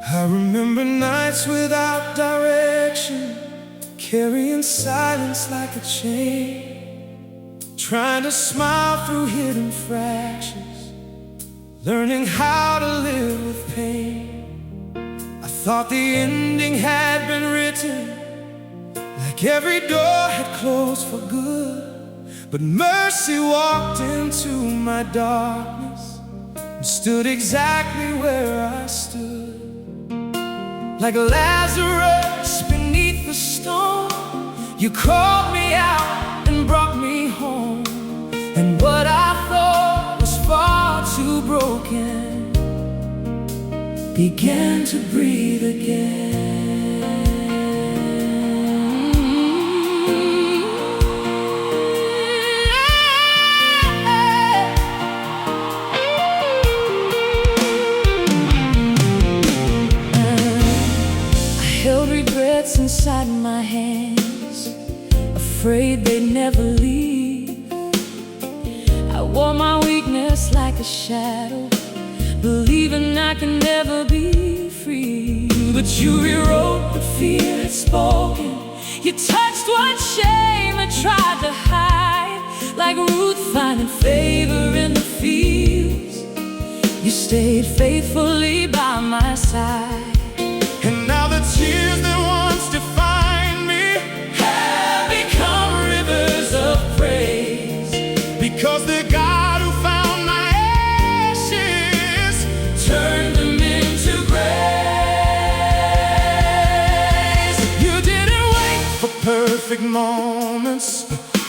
I remember nights without direction, carrying silence like a chain, trying to smile through hidden fractions, learning how to live with pain. I thought the ending had been written, like every door had closed for good. But mercy walked into my darkness and stood exactly where I stood. Like Lazarus beneath the stone, you called me out and brought me home. And what I thought was far too broken began to breathe again. Held regrets inside my hands, afraid they'd never leave. I wore my weakness like a shadow, believing I can never be free. But you rewrote what fear had spoken. You touched what shame had tried to hide. Like Ruth finding favor in the fields, you stayed faithfully by my side. And now the tears that once defined me have become rivers of praise, because the God who found my ashes turned them into grace. You didn't wait for perfect moments,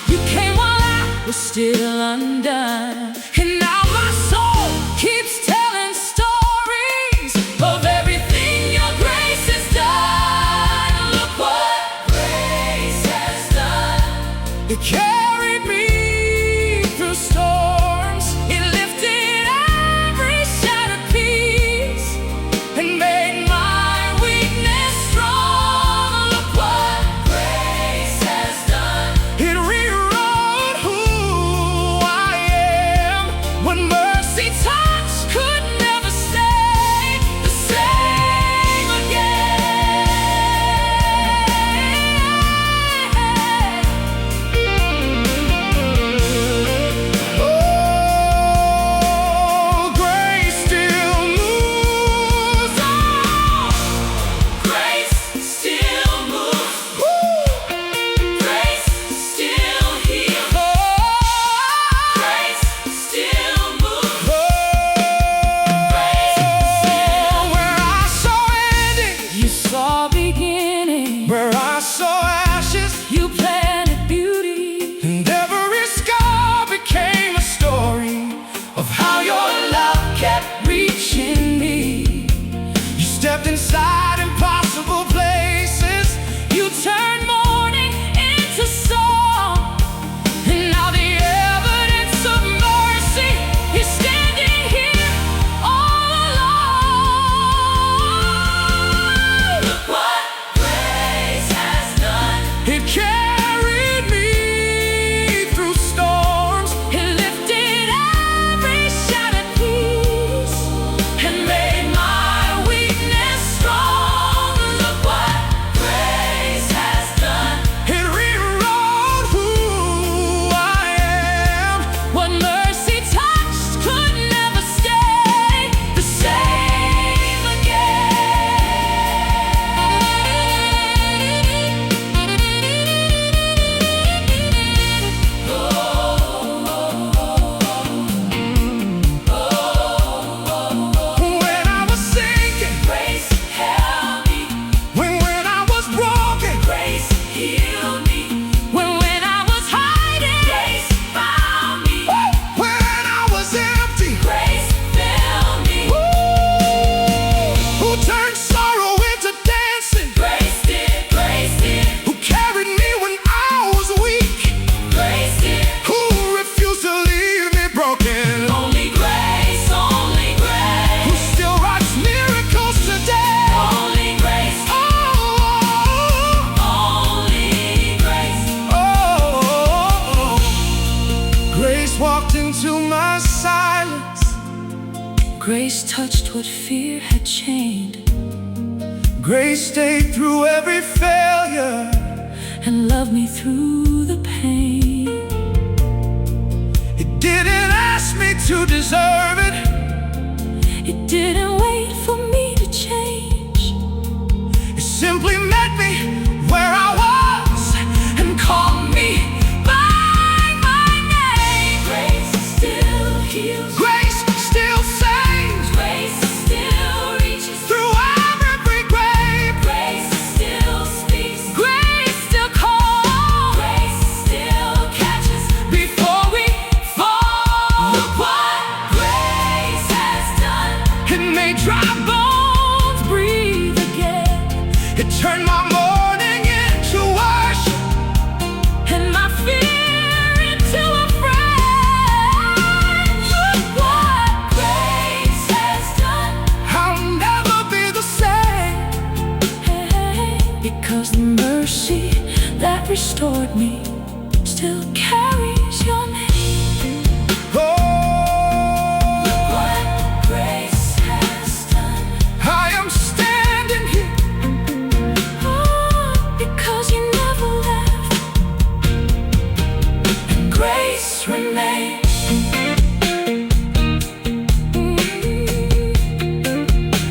you came while I was still undone. And now my soul keeps telling stories of everything your grace has done. Look what grace has done. It carried me through storms, it lifted every shattered piece, and made my weakness strong. Look what grace has done. It rewrote who I am. What mercy touched could never stay the same again. Oh, grace still moves on. Grace still moves. Grace still heals. Grace still moves. Grace still. Where I saw ending, you saw beginning. Where I saw ashes, you planted beauty. And every scar became a story of how your love kept reaching me. You stepped inside impossible places, you turned mourning into song. And now the evidence of mercy is standing here all along. Look what grace has done. It carried me through storms, it lifted every shattered piece, and made my weakness strong. Grace touched what fear had chained. Grace stayed through every failure And loved me through the pain. It didn't ask me to deserve it. It didn't wait for me to change. It simply met me where I was and called me by my name. Grace still heals. Grace still saves. Grace still reaches Through every grave. Grace still speaks. Grace still calls. Grace still catches Before we fall. Look what grace has done. It made dry bones breathe again. It turned my mourning into worship And my fear into a friend. Look what grace has done. I'll never be the same. Because the mercy that restored me still carries your name. Oh, What grace has done. I am standing here Oh, because you never left. And grace remains.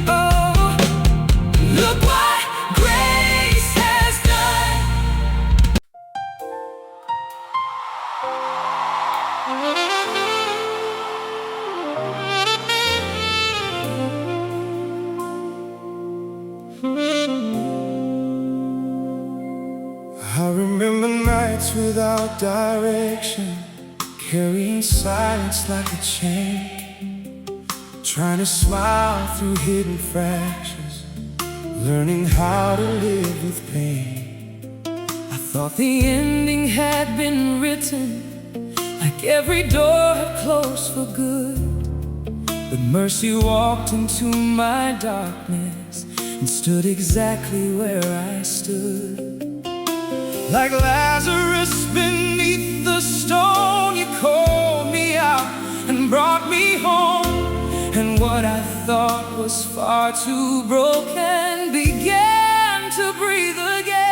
Oh, Look what grace has done. I remember nights without direction, carrying silence like a chain, trying to smile through hidden fractures, learning how to live with pain. I thought the ending had been written, like every door had closed for good. But mercy walked into my darkness and stood exactly where I stood. Like Lazarus beneath the stone, you called me out and brought me home. And what I thought was far too broken began to breathe again.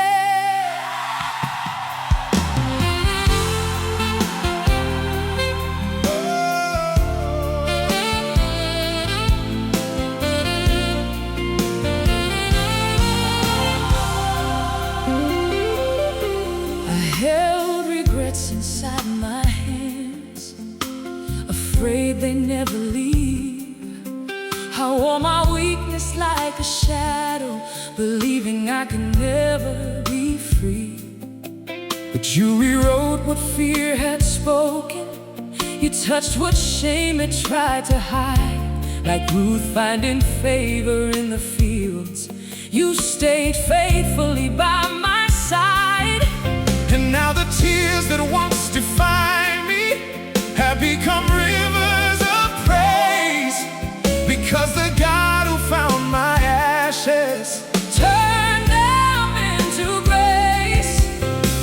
I held regrets inside my hands, afraid they never leave. I wore my weakness like a shadow, believing I could never be free. But you rewrote what fear had spoken. You touched what shame had tried to hide. Like Ruth finding favor in the fields, you stayed faithfully by my side. And now the tears that once defined me have become rivers of praise, because the God who found my ashes Turn them into grace.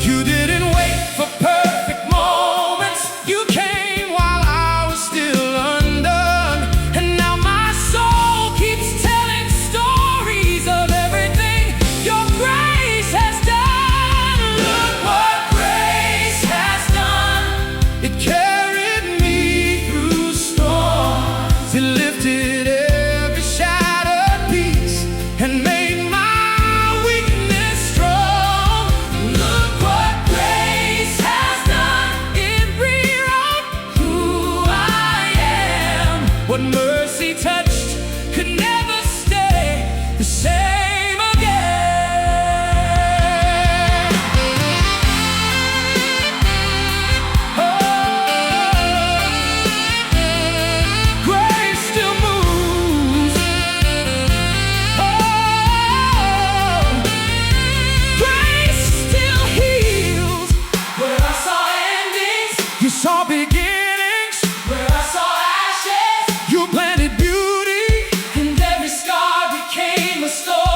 You didn't wait for perfect moments. You came while I was still undone. And now my soul keeps telling stories of everything your grace has done. Look what grace has done. It carried me through storms. It lifted every shattered piece and made my weakness strong. Look what grace has done. It rewrote who I am. What mercy touched could never stay the same again. Oh, grace still moves. Oh, grace still heals. Where I saw endings, You saw beginnings. where I saw ashes, You planted beauty. and every scar became a story.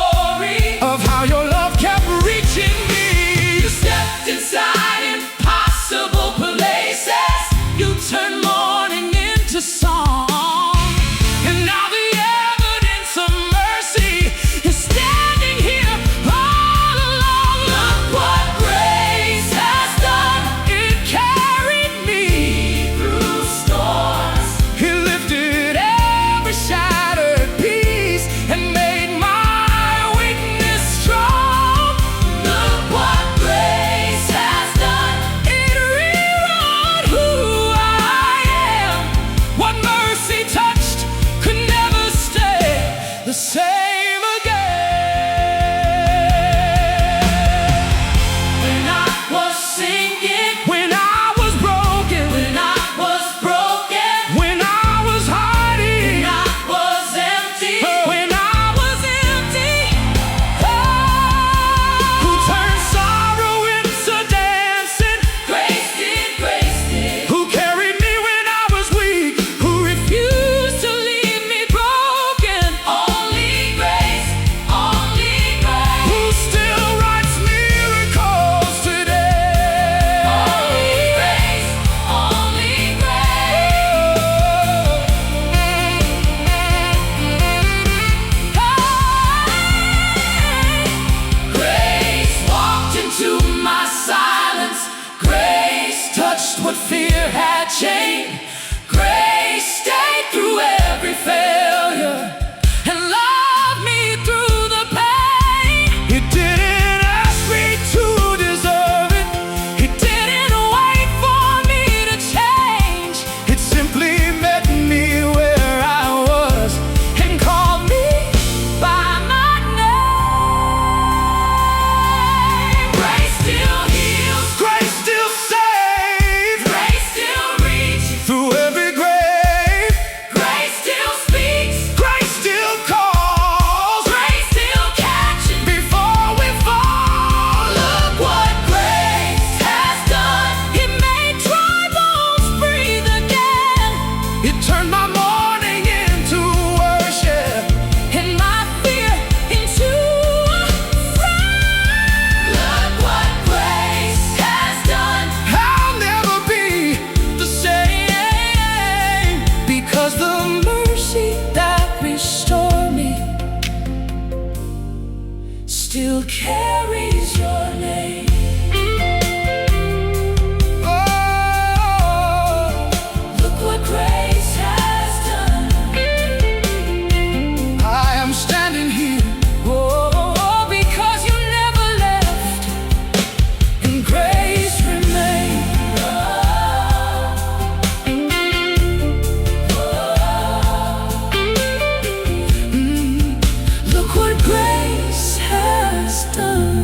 still carries your name. Oh, Look what grace has done. I am standing here. Oh, because you never left, and grace remained. Look what grace has done.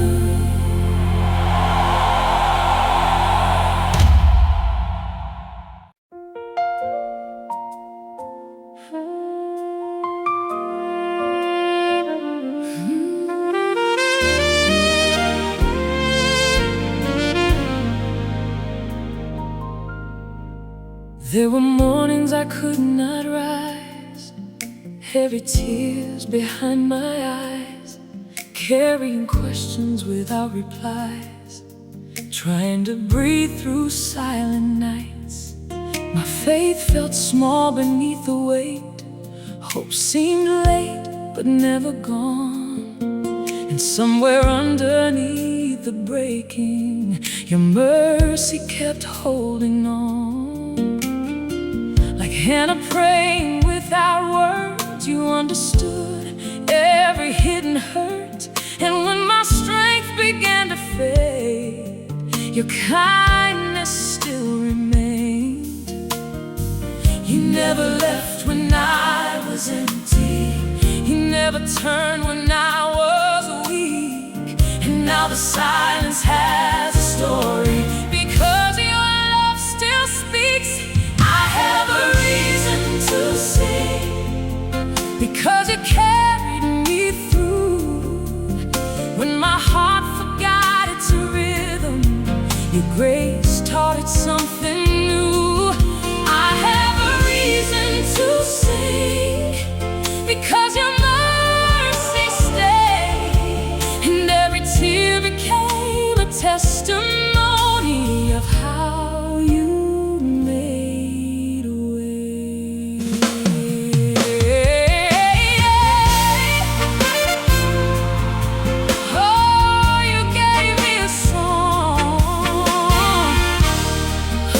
There were mornings I could not rise, heavy tears behind my eyes, carrying questions without replies, trying to breathe through silent nights. My faith felt small beneath the weight. Hope seemed late, but never gone. And somewhere underneath the breaking, your mercy kept holding on. Like Hannah praying without words, you understood every hidden hurt. And when my strength began to fade, your kindness still remained. You never left when I was empty. You never turned when I was weak. And now the silence has a story, because your love still speaks. I have a reason to sing, because you carried me through. When my heart forgot its rhythm, your grace taught it something new. I have a reason to sing, because your mercy stayed, and every tear became a testimony of how you made a way. Oh, you gave me a song.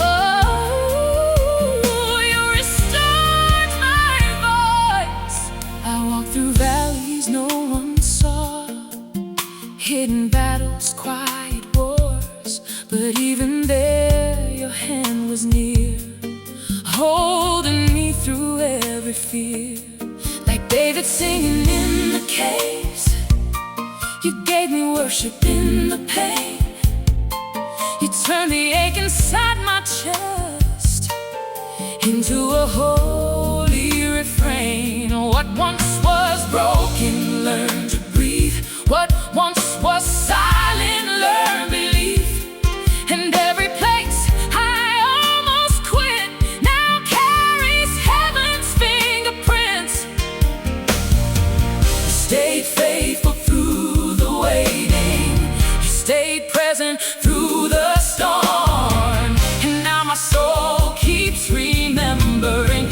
Oh, you restored my voice. I walked through valleys no one saw, hidden battles, quiet wars, but even there your hand was near, holding me through every fear. Like David singing in the caves, you gave me worship in the pain. You turned the ache inside my chest into a holy refrain. What once was broken learned to breathe. What once was silent learned belief. And every place I almost quit now carries heaven's fingerprints. You stayed faithful through the waiting. You stayed present through the storm. And now my soul keeps remembering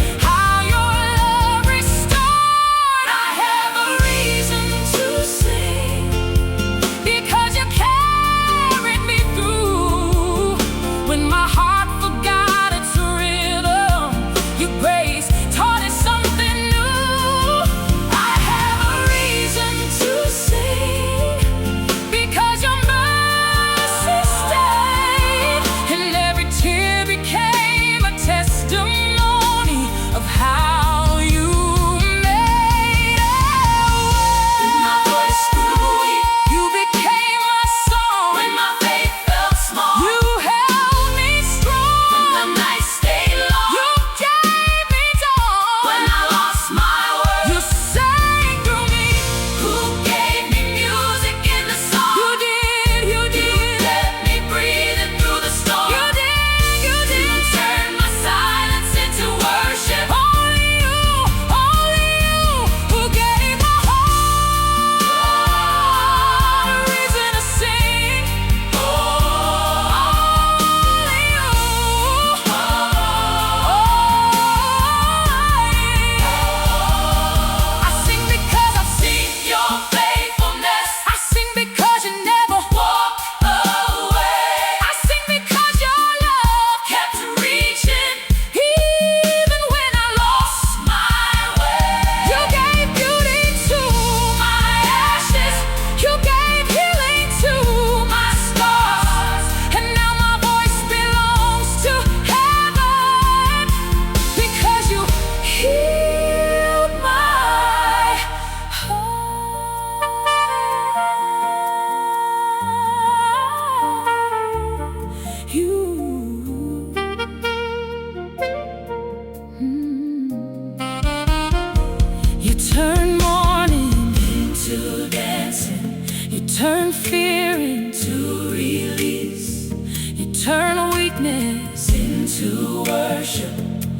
turn fear into release, eternal weakness into worship,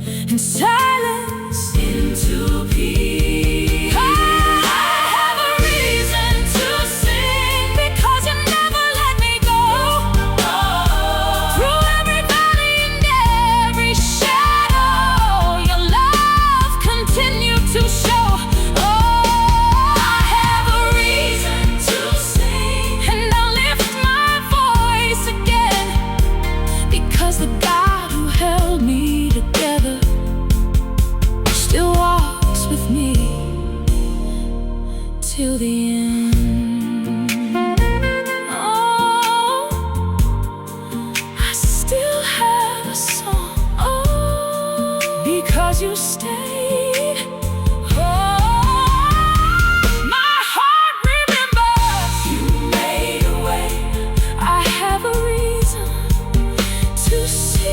and silence into peace. I have a reason to sing because you never let me go. Through every valley and every shadow, your love continued to show. I have a reason to sing, and I'll lift my voice again, because the God who held me together still walks with me till the end. Oh, I still have a song. Oh, because you stayed. Oh, my heart remembers you made a way. I have a reason to sing.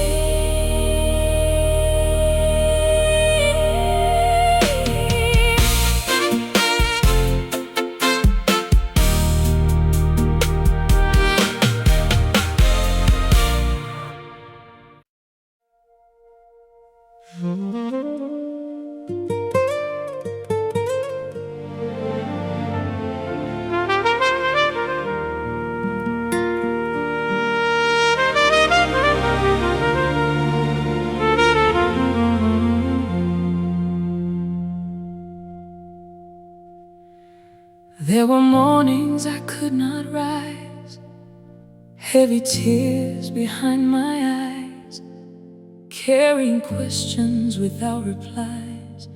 There were mornings I could not rise, heavy tears behind my eyes, carrying questions without replies,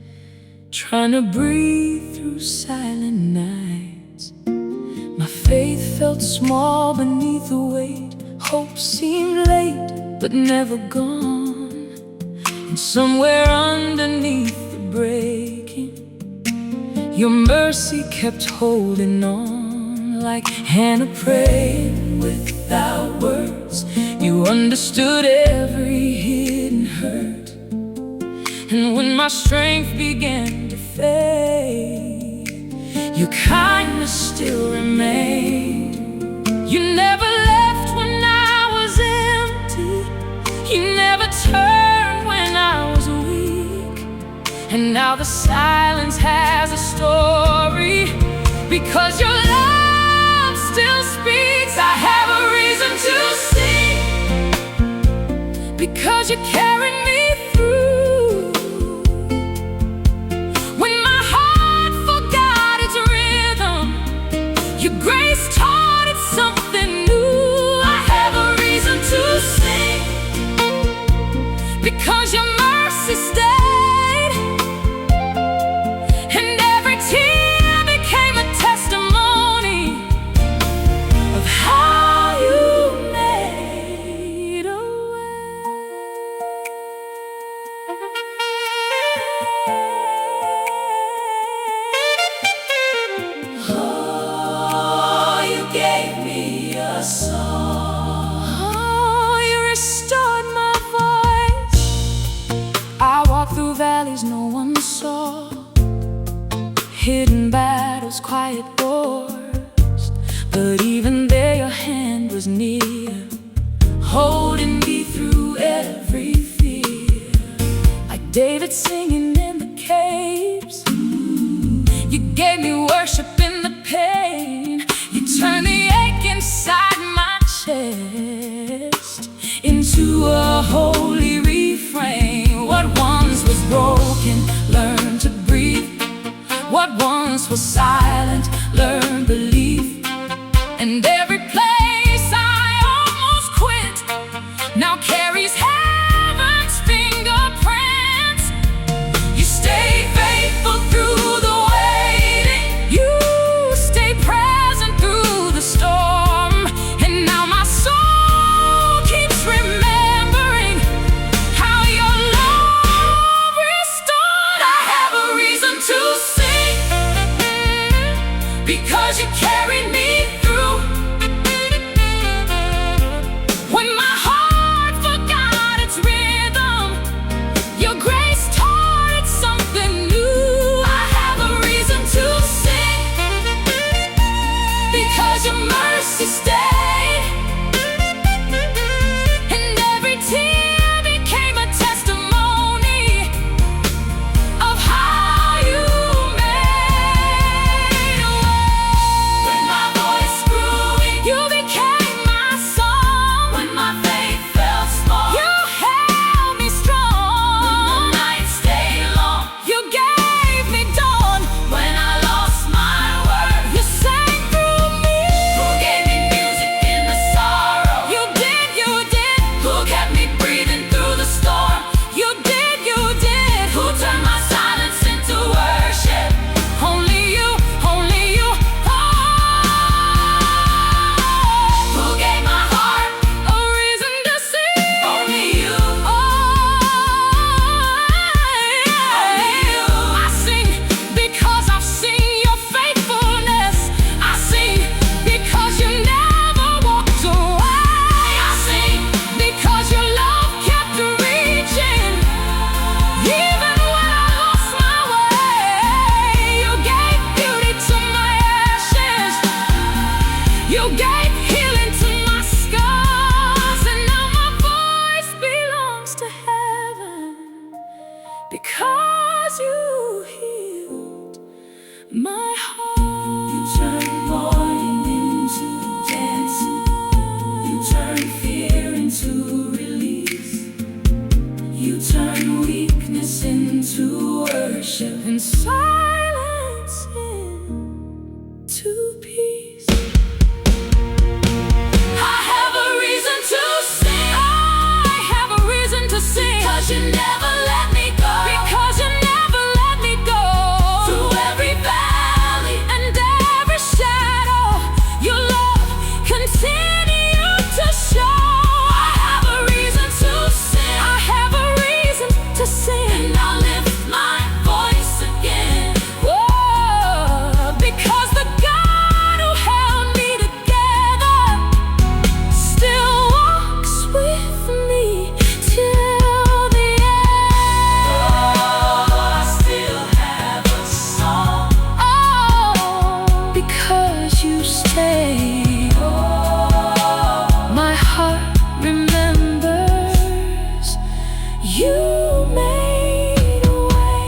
trying to breathe through silent nights. My faith felt small beneath the weight, hope seemed late but never gone. And somewhere underneath the breaking, your mercy kept holding on. Like Hannah praying without words, you understood every hidden hurt. And when my strength began to fade, your kindness still remained. You never left when I was empty, you never turned when I was weak. And now the silence has a story, because your love still speaks. I have a reason to sing, because you carried me through. When my heart forgot its rhythm, your grace taught it something new. I have a reason to sing, because your mercy stayed. You restored my voice. I walked through valleys no one saw, hidden battles, quiet wars. But even there your hand was near, holding me through every fear. Like David singing in the caves, you gave me worship in the pain. You turned the ache inside my chest into a holy refrain. What once was broken, learned to breathe. What once was silent, learned belief. And every place I almost quit now carries heaven's fingerprints. You stayed faithful through the waiting, you stay present through the storm. And now my soul keeps remembering how your love restored. I have a reason to sing, because you carried me through. When my heart forgot its rhythm, your grace taught it something new. I have a reason to sing, because your mercy mercy stayed, and every tear became a testimony of how you made a way. When my voice grew weak, you became my song. When my faith felt small, you held me strong. When the night stayed long, you gave me dawn. When I lost my word, you sang through me. Who gave me music in the sorrow? You did, you did. Who kept me breathing through the storm? You did, you did. Who turned my silence into worship? Only you, only you. Oh, who gave my heart a reason to sing? Only you. Oh, only you. I sing because I've seen your faithfulness. I sing because you never walked away. I sing because your love kept reaching. Even when I lost my way, you gave beauty to my ashes. You gave healing to my scars. And now my voice belongs to heaven because you healed my heart. You turned mourning into dancing. You turned fear into release. You turned weakness into worship, and silence into peace. I have a reason to sing. I have a reason to sing. 'Cause you never let me go. Because you never let me go. Through every valley and every shadow, your love continued to show. I have a reason to sing. I have a reason to sing. And I'll lift my voice again. Whoa, because the God who held me together still walks with me till the end. Oh, I still have a song. Oh, because you stayed. Oh, my heart remembers you made a way.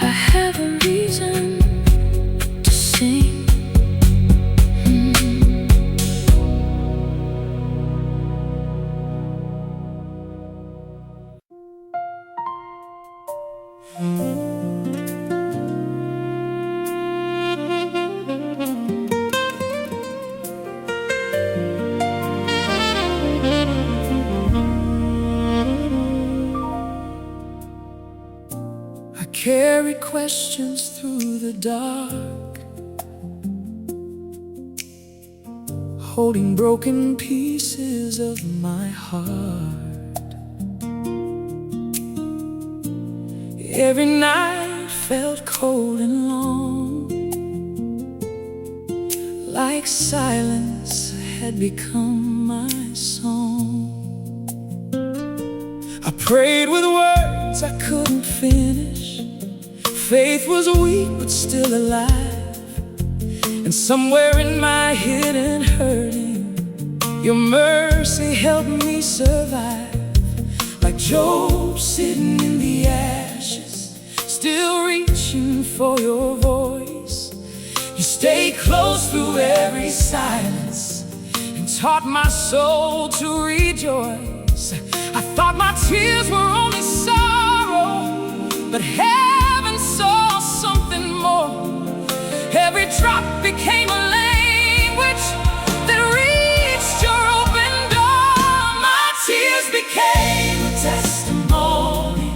I have a reason to sing. I carry questions through the dark, holding broken pieces of my heart. Every night felt cold and long, like silence had become my song. I prayed with words I couldn't finish. Faith was weak but still alive. And somewhere in my hidden hurting, your mercy helped me survive. Like Job sitting in the ashes, still reaching for your voice. You stayed close through every silence and taught my soul to rejoice. I thought my tears were only sorrow, but heaven saw something more. Every drop became a language that reached your open door. My tears became a testimony.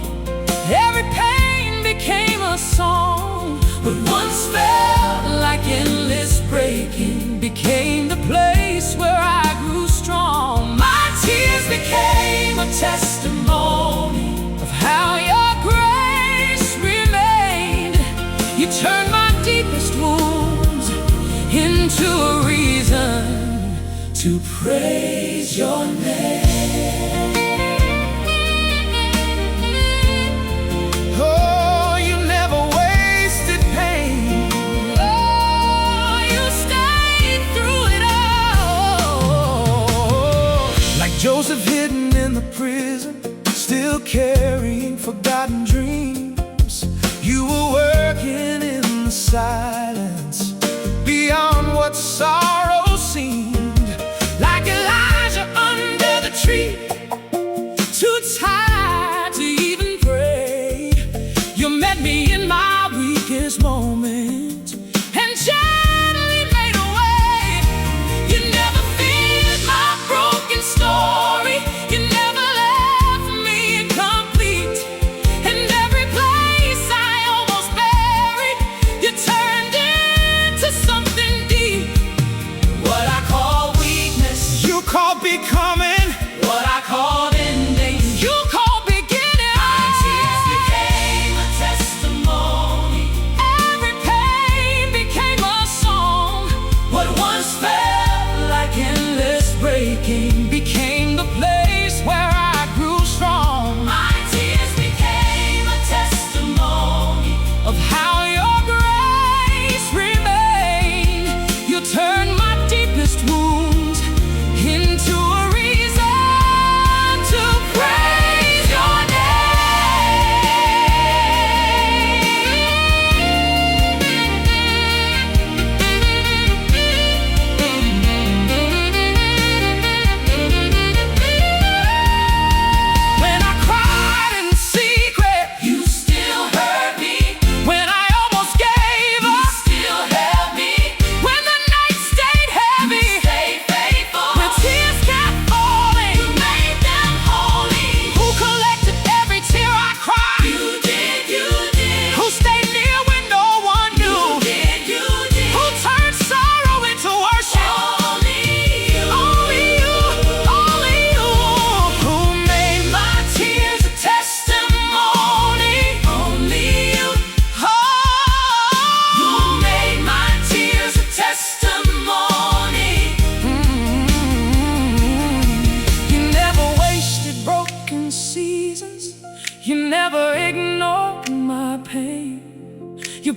Every pain became a song. What once felt like endless breaking became the place where I grew strong. My tears became a testimony of how your grace remained. You turned my deepest wounds into a reason to praise your name. Oh, you never wasted pain. Oh, you stayed.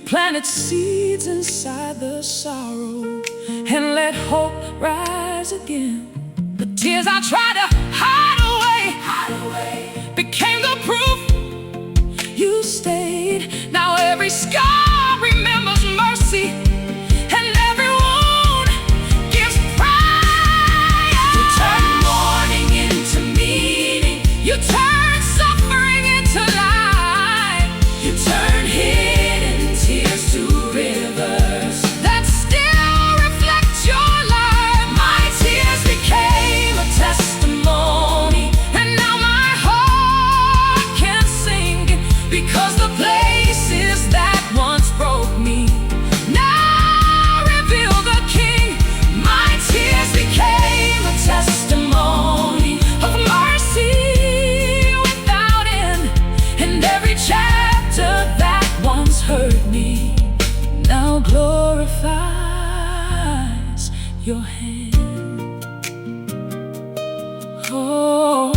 planted seeds inside the sorrow and let hope rise again. The tears I tried to hide away became the proof you stayed. Now every scar remembers mercy, and every wound gives praise. You turn mourning into meaning. You turn suffering into life. You turn hidden tears to rivers that still reflect your life. My tears became a testimony, and now my heart can sing, because the places that once broke me now reveal the King. My tears became a testimony of mercy without end, and every chapter that once hurt me now glorifies your hand. Oh,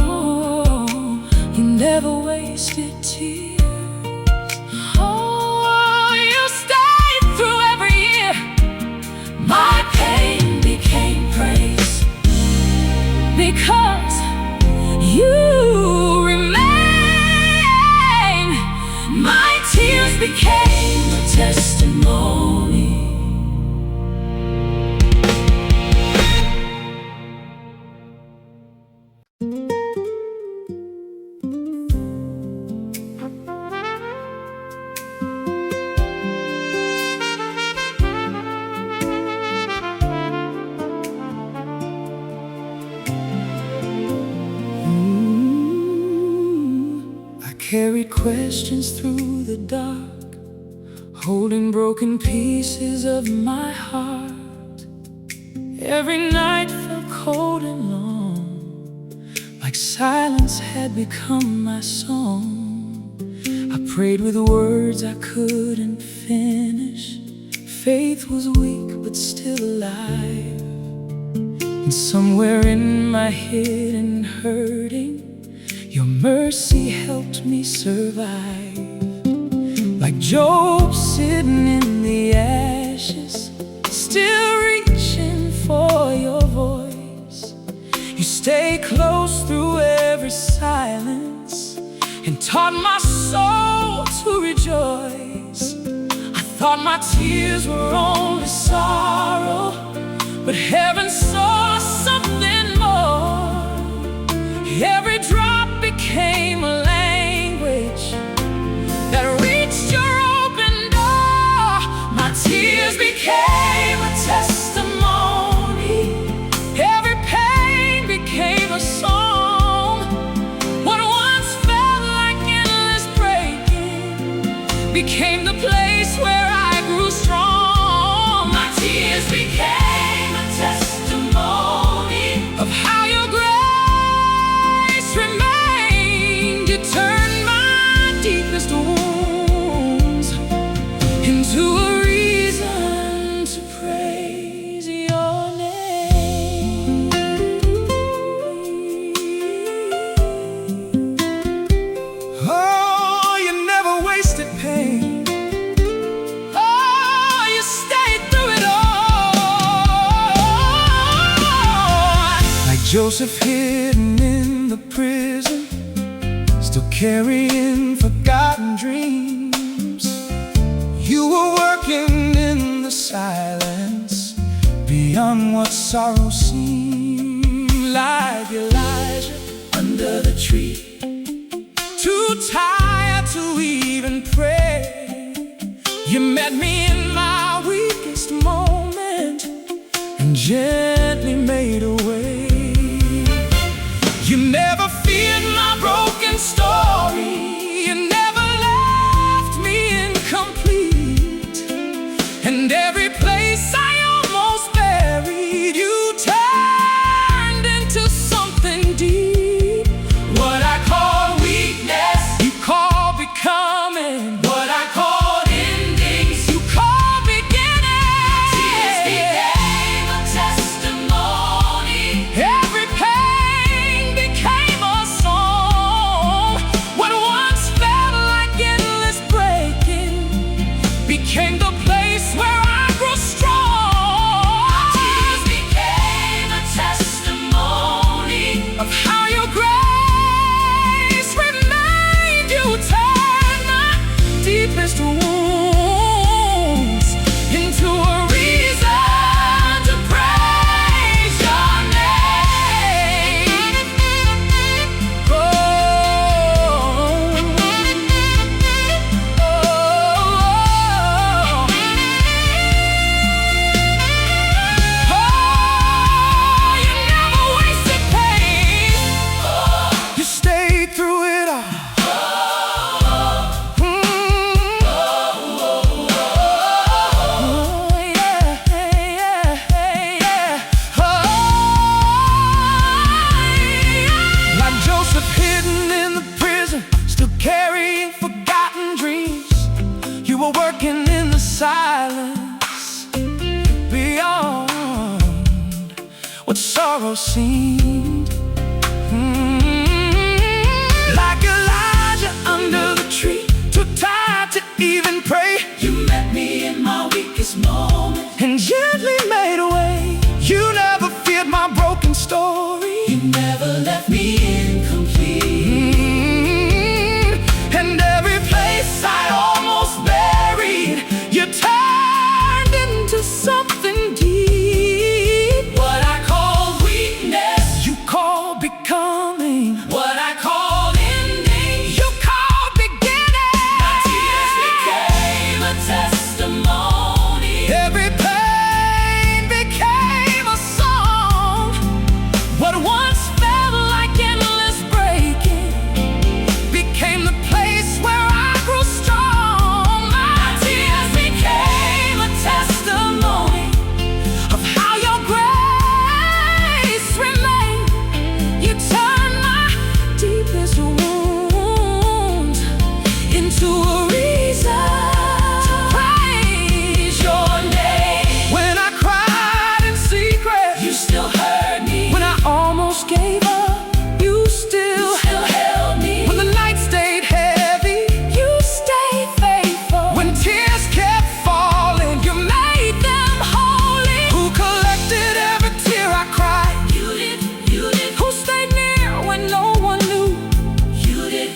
you never wasted tears. Oh, you stayed through every year. My pain became praise, because you remain. My tears became a testimony. I carried questions through the dark, holding broken pieces of my heart. Every night felt cold and long, like silence had become my song. I prayed with words I couldn't finish. Faith was weak but still alive. And somewhere in my hidden hurting, your mercy helped me survive. Like Job sitting in the ashes, still reaching for your voice. You stay close through every silence and taught my soul to rejoice. I thought my tears were only sorrow, but heaven saw something more. Every drop became a language that reached your open door. My tears became a testimony. Every pain became a song. What once felt like endless breaking became the place where I grew strong. My tears became a testimony of how your grace remained. You turned my deepest wounds into a reason to praise your name. Oh, you never wasted pain. Oh, you stayed through it all. Like Joseph hidden in the prison, still carrying forgotten dreams. You were working in the silence, beyond what sorrow seemed. Like Elijah under the tree, too tired to even pray. You met me in my weakest moment and gently made a way. You never feared my broken story. You never left me incomplete. And every place I almost buried, you turned into something deep. What I call weakness, you call becoming. What I call endings, you call beginning. Tears became a testimony. what sorrow seemed. Like Elijah under the tree, too tired to even pray. You met me in my weakest moment and gently made a way. You never feared my broken story. You never left me incomplete. And every place I almost buried, you turned into something deep. What I called weakness, you called becoming. what I called ending, you called beginning. my tears became a testimony. Every pain became a song. What once felt like endless breaking became the place where I grew strong. My tears became a testimony of how your grace remained. You turned my deepest wounds into a reason to praise your name. When I cried in secret, You still heard me, when I almost gave up, you still. still held me. When the night stayed heavy, you stayed faithful. When tears kept falling, you made them holy. Who collected every tear I cried? You did, Who stayed near when no one knew? you did,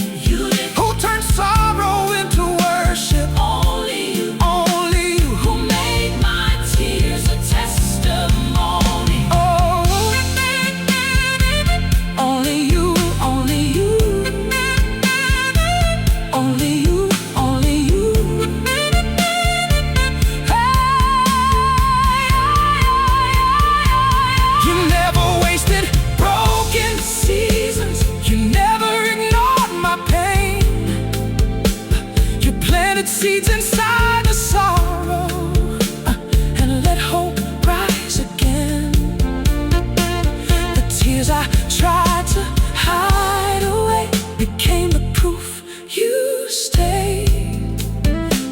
Who turned sorrow into worship? only you. Only you. Who made my tears a testimony. Oh, only you, only you. Only you, only you. You never wasted broken seasons. You never ignored my pain. You planted seeds inside the sorrow and let hope rise again. The tears I tried to hide away became the proof you stayed.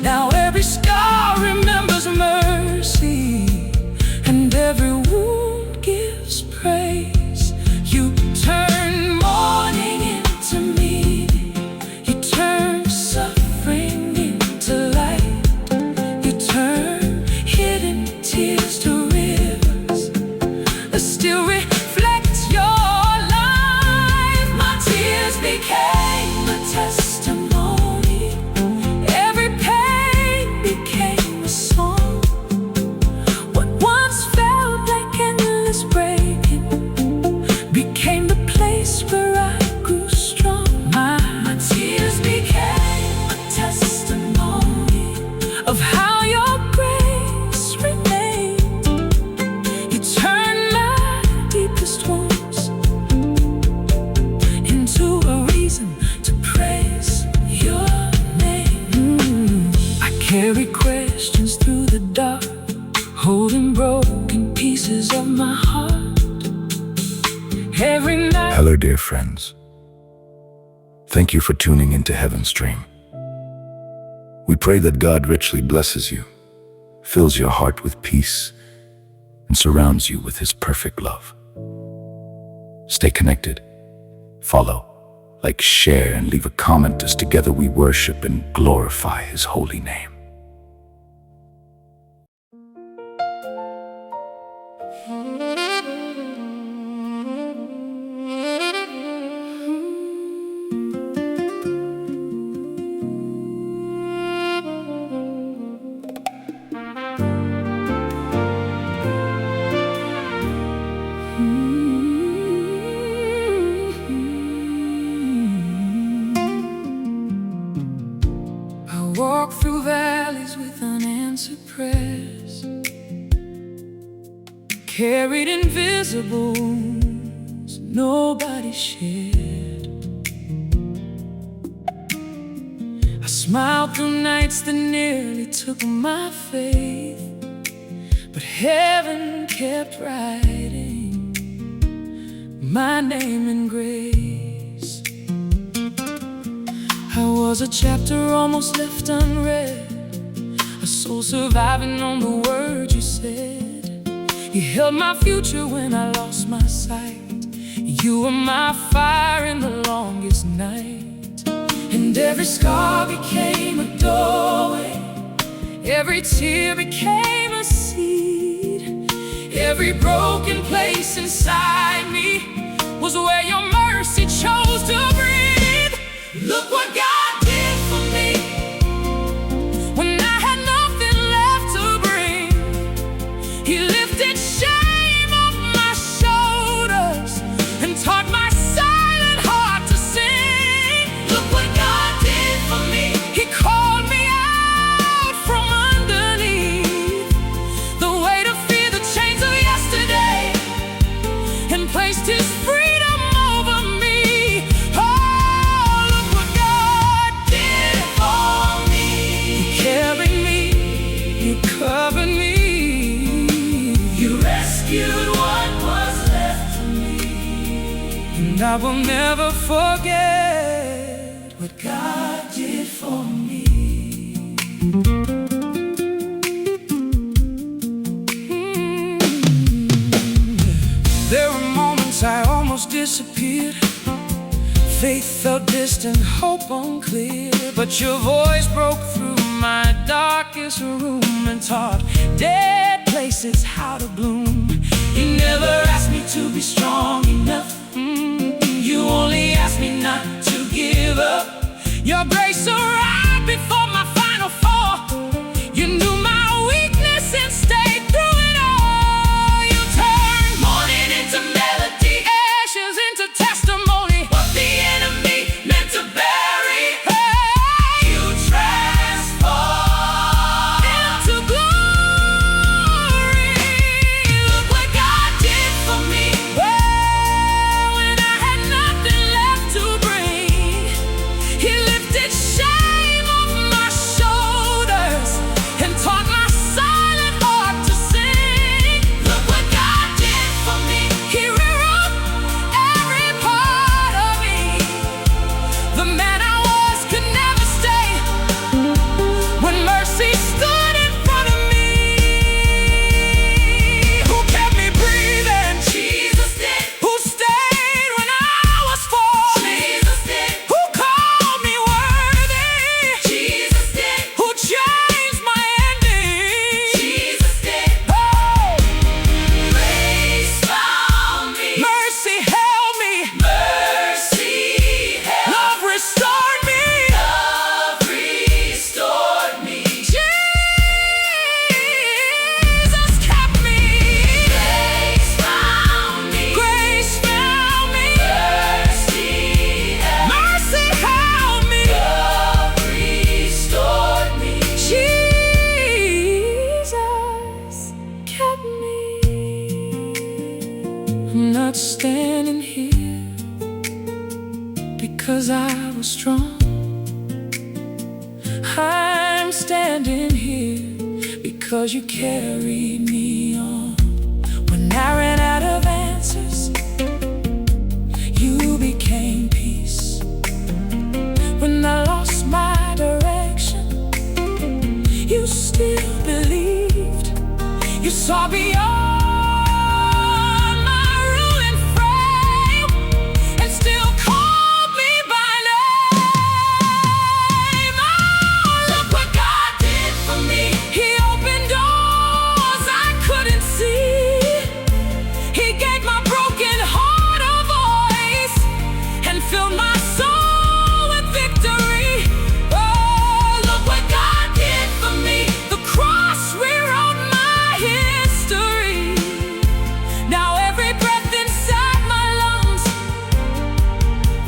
Now every scar remembers mercy, and every wound gives praise. You turn mourning into meaning. You turn suffering into light. You turn hidden tears to rivers that still reflect your life. My tears became a testimony. Every pain became a song. What once felt like endless breaking became the place where I grew strong. My tears became a testimony Of how your grace remained. You turned my deepest wounds into a reason to praise your name. I carry questions through the dark, holding broken pieces of my heart. Every night. Hello, dear friends. Thank you for tuning into Heaven's Stream. We pray that God richly blesses you, fills your heart with peace, and surrounds you with His perfect love. Stay connected, follow, like, share, and leave a comment as together we worship and glorify His holy name. I walk through valleys with unanswered prayers, carried invisible wounds nobody shared. I smiled through nights that nearly took my faith, but heaven kept writing my name in grace. I was a chapter almost left unread, a soul surviving on the words you said. You held my future when I lost my sight. You were my fire in the longest night. And every scar became a doorway, every tear became a seed. Every broken place inside me was where your mercy chose to breathe. Look what God did for me when I had nothing left to bring. He lifted shame off my shoulders and taught my silent heart to sing. Look what God did for me. He called me out from underneath the weight of fear, the chains of yesterday, and placed His freedom over me. Oh, look what God did for me. You carried me, you covered me, you rescued what was left of me. And I will never forget what God did for me. There were moments I almost disappeared. Faith felt distant, hope unclear. But your voice broke through my darkest room and taught dead places how to bloom. You never asked me to be strong enough. You only asked me not to give up. Your grace arrived before my final fall. You knew my weakness and stayed through it all. You turned mourning into melody, ashes into testimony. What the enemy meant to bury, you transformed into glory. Look what God did for me. Well, when I had nothing left to bring, He lifted shame off my shoulders and taught my silent heart to sing. Look what God did for me. He rewrote every part of me. The man I was could never stay when mercy stood in front of me. Who kept me breathing? Jesus did. Who stayed when I was falling? Jesus did. Who called me worthy? Jesus did. Who changed my ending? Jesus did. Oh, grace found me. Mercy held me. Mercy held. Love restored me. Love restored me. Jesus kept me. Grace found me. Grace found me. Mercy held. Mercy held me. Love restored me. Jesus kept me. I'm not standing here because I was strong. I'm standing here because you carried me on. When I ran out of answers, you became peace. When I lost my direction, you still believed. You saw beyond my ruined frame and still called me by name. Oh, look what God did for me. He opened doors I couldn't see. He gave my broken heart a voice and filled my soul with victory. Oh, look what God did for me. The cross rewrote my history. Now every breath inside my lungs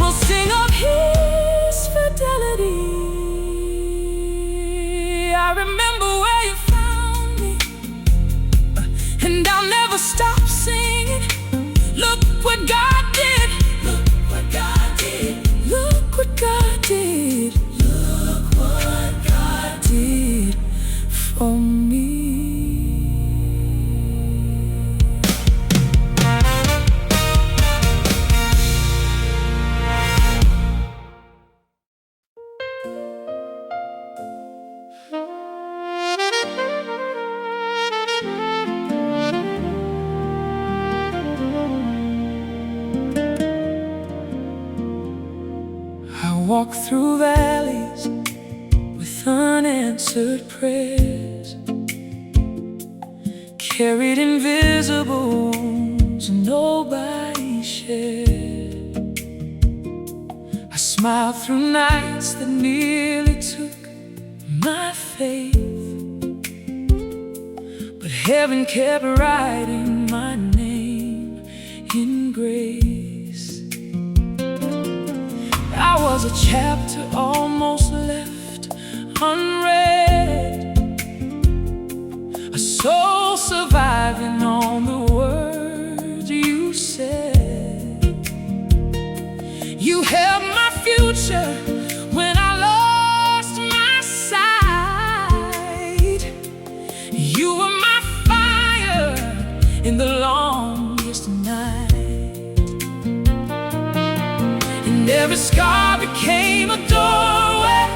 will sing of His fidelity. I remember where you found me, and I'll never stop singing. Look what God did. Look what God did. Look what God did. Look what God did for me. walk through valleys with unanswered prayers, carried invisible wounds nobody shared. I smiled through nights that nearly took my faith, but heaven kept writing my name in grace. I was a chapter almost left unread, a soul surviving on the words you said. You held my future when I lost my sight. You were my fire in the longest night, and every scar became a doorway,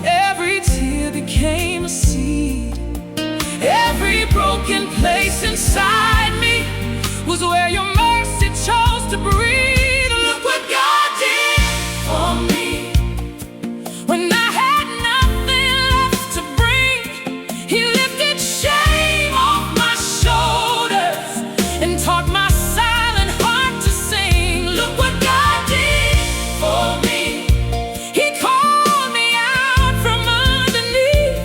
every tear became a seed. Every broken place inside me was where your mercy chose to breathe. Look what God did for me when I had nothing left to bring. He lifted shame off my shoulders and taught my silent heart to sing. Look what God did for me. He called me out from underneath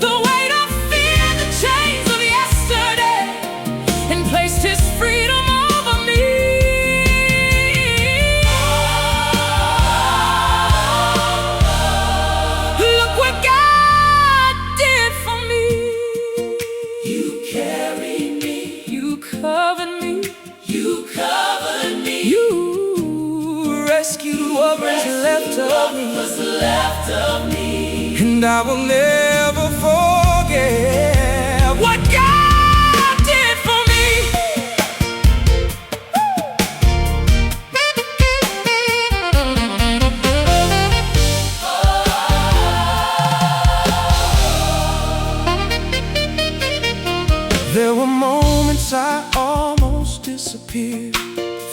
the weight of fear, the chains of yesterday, and placed His freedom over me. Look what God did for me. You carried me, you covered me, you covered me. You rescued what was left of me, and I will never forget what God did for me. There were moments I almost disappeared.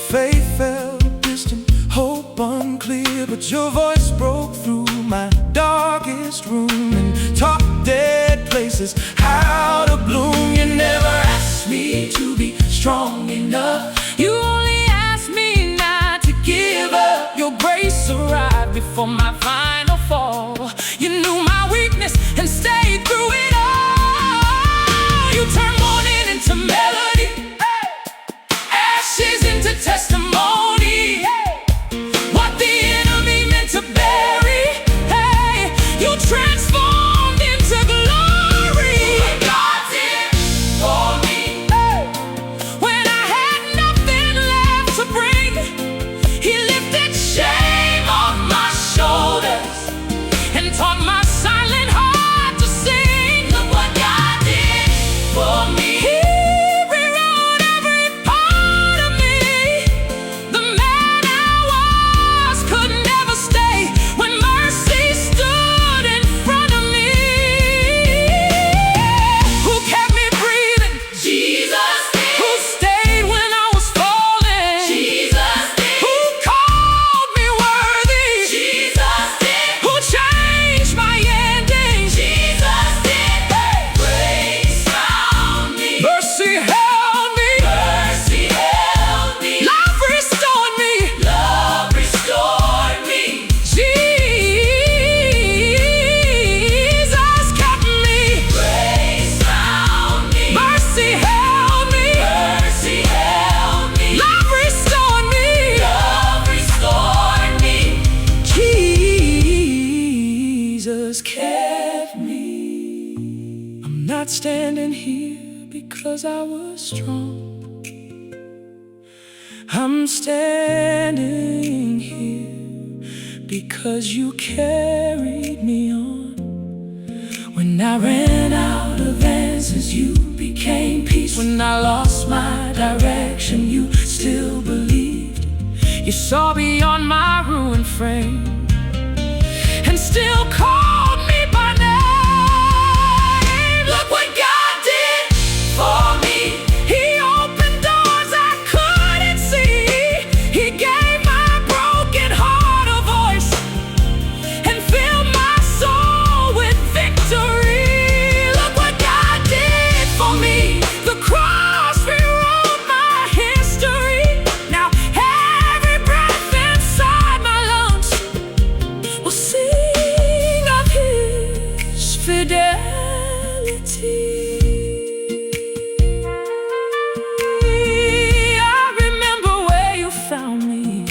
Faith felt distant, hope unclear, but your voice broke through my darkest room and taught dead places how to bloom. You never asked me to be strong enough. You only asked me not to give up. Your grace arrived before my final fall. You knew my weakness and stayed through it all. You turned mourning into melody, ashes into testimony. What the enemy meant to bury, you transformed into glory. What God did for me when I had nothing left to bring. He lifted shame off my shoulders and taught my silent heart to sing. Look what God did for me. He rewrote every part of me. The man I was could never stay when mercy stood in front of me. Who kept me breathing? Jesus did. Who stayed when I was falling? Jesus did. Who called me worthy? Jesus did. Who changed my ending? Jesus did. Grace found me. Mercy held me. Mercy held me. Love restored me. Love restored me. Jesus kept me. Grace found me. Mercy held me. Mercy held me. Love restored me. Love restored me. Jesus kept me. I'm not standing here because I was strong. I'm standing here because you carried me on. When I ran out of answers, you became peace. When I lost my direction, you still believed. You saw beyond my ruined frame and still called me by name. Look what God did for me. He opened doors I couldn't see. He gave my broken heart a voice The cross rewrote my history. Now every breath inside my lungs will sing of His fidelity. I remember where you found me,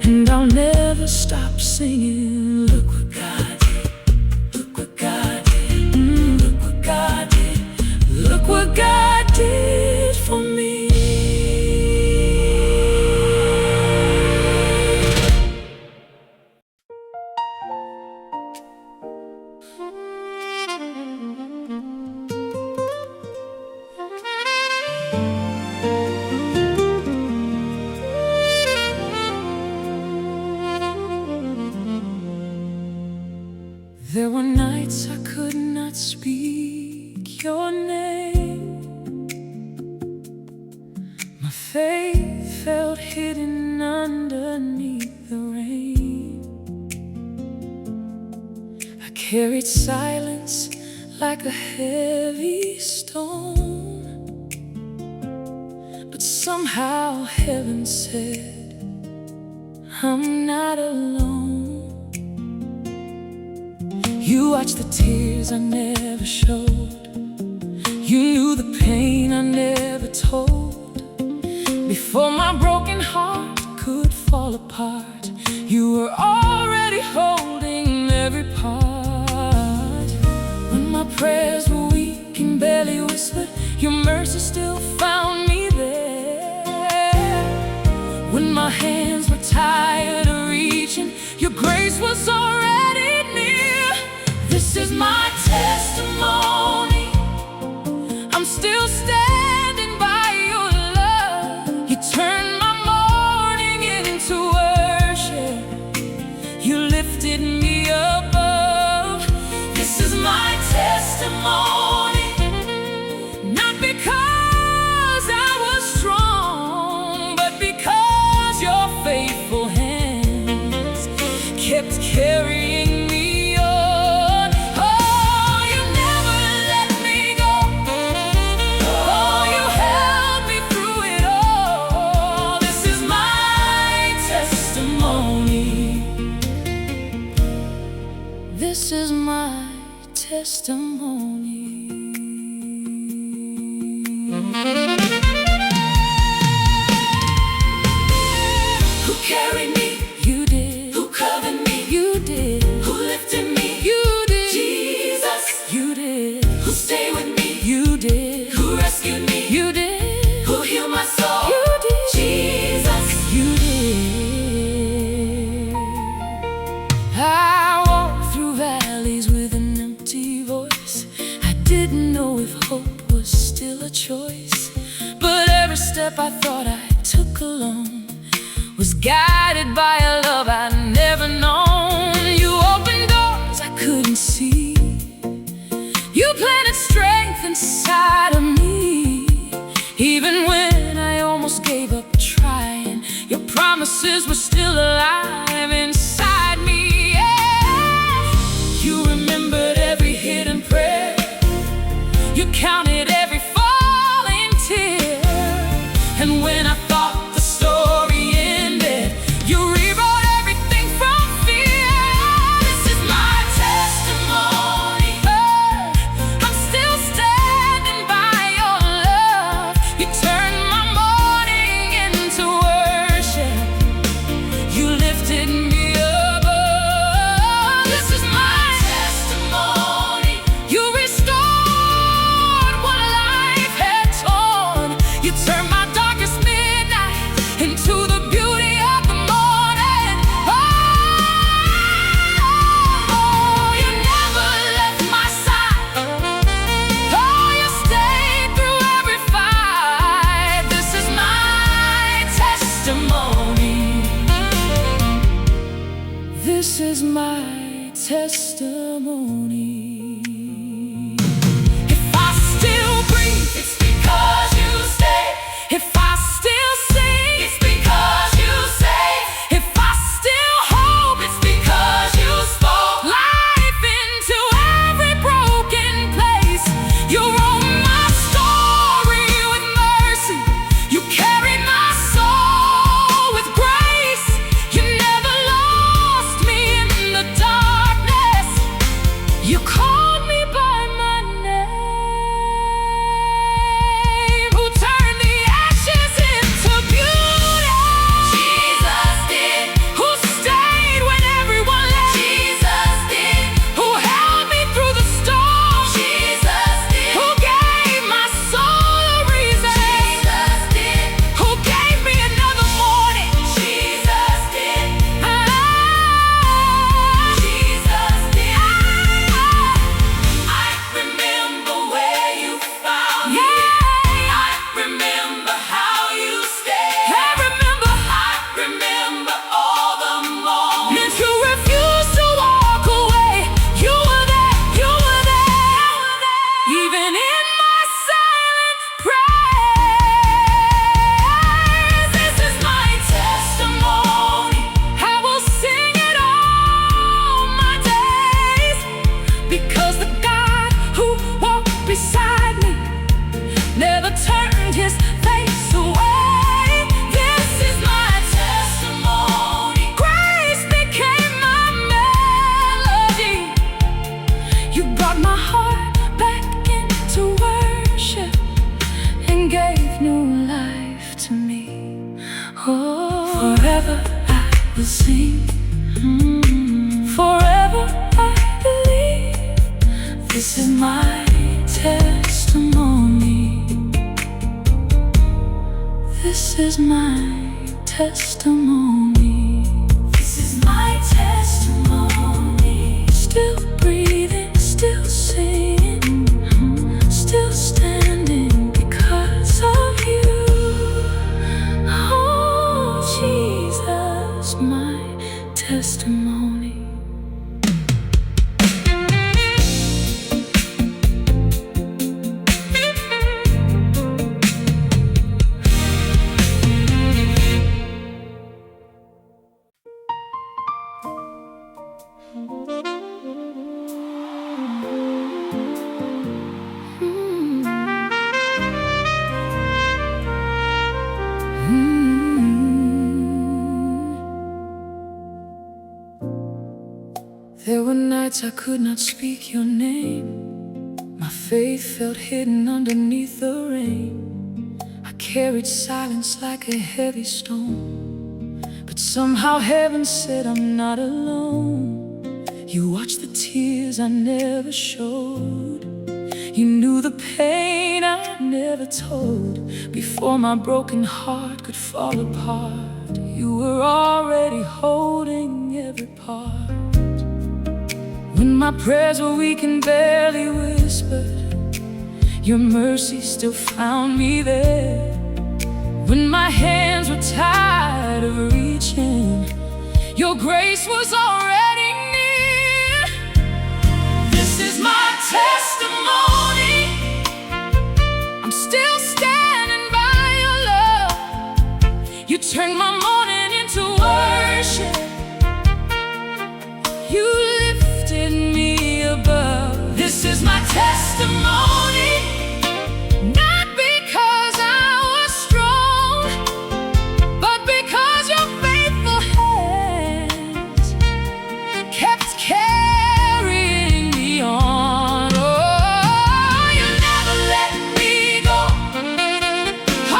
and I'll never stop singing. Look what God did. Look what God did. Look what God did. Look what God did for me. There were nights I could not speak your name. My faith felt hidden underneath the rain. I carried silence like a heavy stone, but somehow heaven said, I'm not alone. You watched the tears I never showed. You knew the pain I never told. Before my broken heart could fall apart, you were already holding every part. When my prayers were weak and barely whispered, your mercy still found me there. When my hands were tired of reaching, your grace was already near. This is my testimony. I'm still standing by your love. You turned my mourning into worship. You lifted me above. This is my testimony. Not because I was strong, but because your faithful hands kept carrying me. This is my testimony. Who carried me? You did. Who covered me? You did. Who lifted me? You did. Jesus. You did. Who stayed with me? You did. Who rescued me? You did. Who healed my soul? You did. Jesus. You did. I walked through valleys with an empty voice. I didn't know if hope was still a choice, but every step I thought I took alone was guided by a love I'd never known. You opened doors I couldn't see. You planted strength inside of me. Even when I almost gave up trying, your promises were still alive inside me. Yeah. You remembered every hidden prayer. You counted every falling tear. And when I thought the story ended, you rewrote everything from fear. This is my testimony. I'm still standing by your love. You turned my mourning into worship. You lifted me above. This is my testimony. You restored what life had torn. You turned my darkest midnight into the beauty of the morning. Oh, you never left my side. Oh, you stayed through every fight. This is my testimony. This is my testimony. If I still breathe, it's because you stay. If I still sing, it's because you say. If I still hope, it's because you spoke life into every broken place. You wrote my his face away. This is my testimony. Grace became my melody. You brought my heart back into worship and gave new life to me. Oh, forever I will sing. Forever I believe. This is my testimony. This is my testimony. This is my testimony. Still breathing, still singing, still standing because of you. Oh, Jesus, my testimony. There were nights I could not speak your name. My faith felt hidden underneath the rain. I carried silence like a heavy stone, but somehow heaven said I'm not alone. You watched the tears I never showed. You knew the pain I never told. Before my broken heart could fall apart, you were already holding every part. When my prayers were weak and barely whispered, your mercy still found me there. When my hands were tired of reaching, your grace was already near. This is my testimony. I'm still standing by your love. You turned my mourning into worship. You lifted me above. This is my testimony. Not because I was strong, but because your faithful hands kept carrying me on. Oh, you never let me go.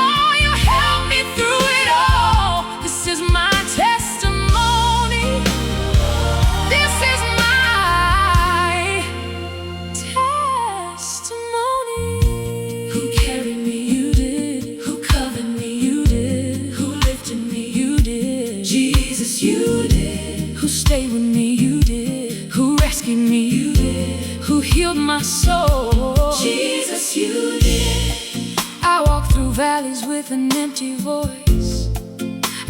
Oh, you held me through it all. This is my testimony. This is my testimony. Who carried me, you did. Who covered me, you did. Who lifted me, you did. Jesus, you did. Who stayed with me, you did. Who rescued me, you did. Who healed my soul, Jesus, you did. I walked through valleys with an empty voice.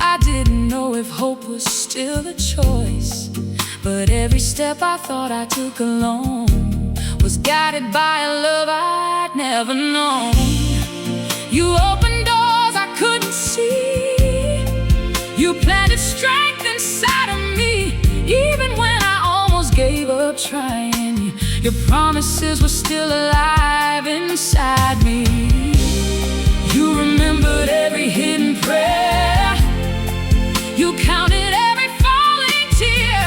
I didn't know if hope was still a choice, but every step I thought I took alone was guided by a love I'd never known. You opened doors I couldn't see. You planted strength inside of me, even when I almost gave up trying. Your promises were still alive inside me. You remembered every hidden prayer. You counted every falling tear.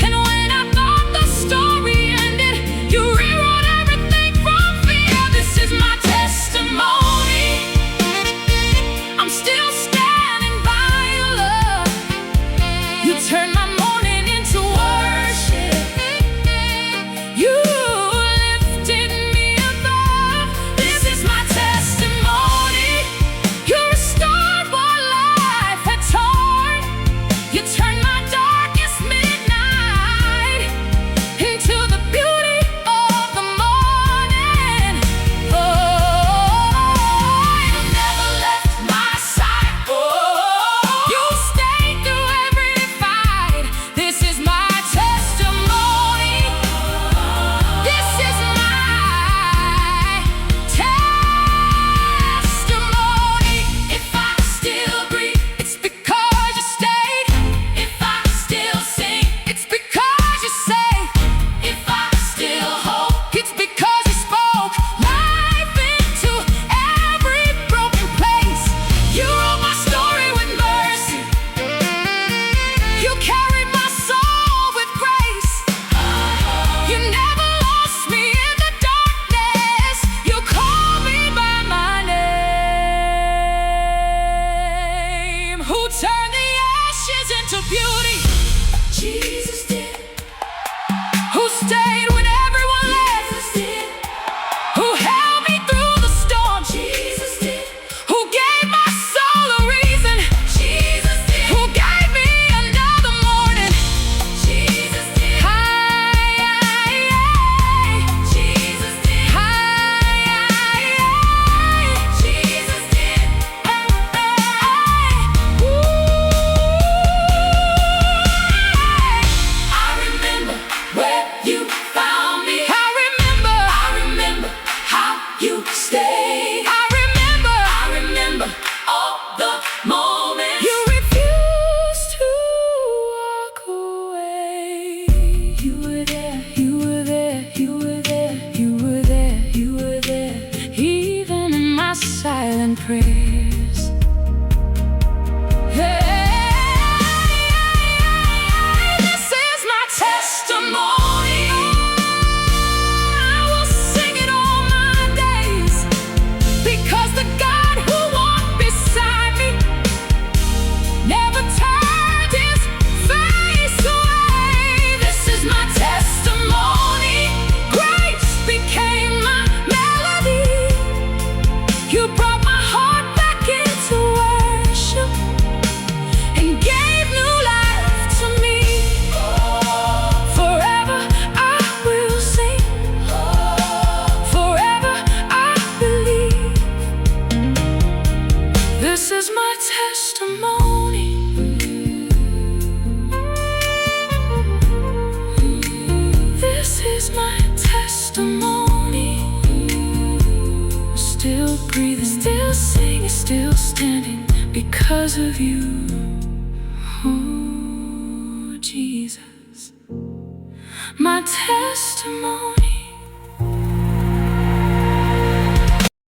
And when I thought the story ended, you rewrote everything from fear. This is my testimony. I'm still standing by your love. You turned my mourning into worship. You lifted me above. This is my testimony. You restored what day. I remember all the moments you refused to walk away. You were there, you were there, you were there, you were there, you were there, even in my silent prayers. This is my testimony. I will sing it all my days, because the God who walked beside me never turned his face away. This is my testimony. Grace became my melody. You brought my heart back into worship and gave new life to me. Forever I will sing. Forever I believe. This is my testimony. This is my testimony. Still breathing, still singing, still standing because of you. Oh, Jesus, my testimony.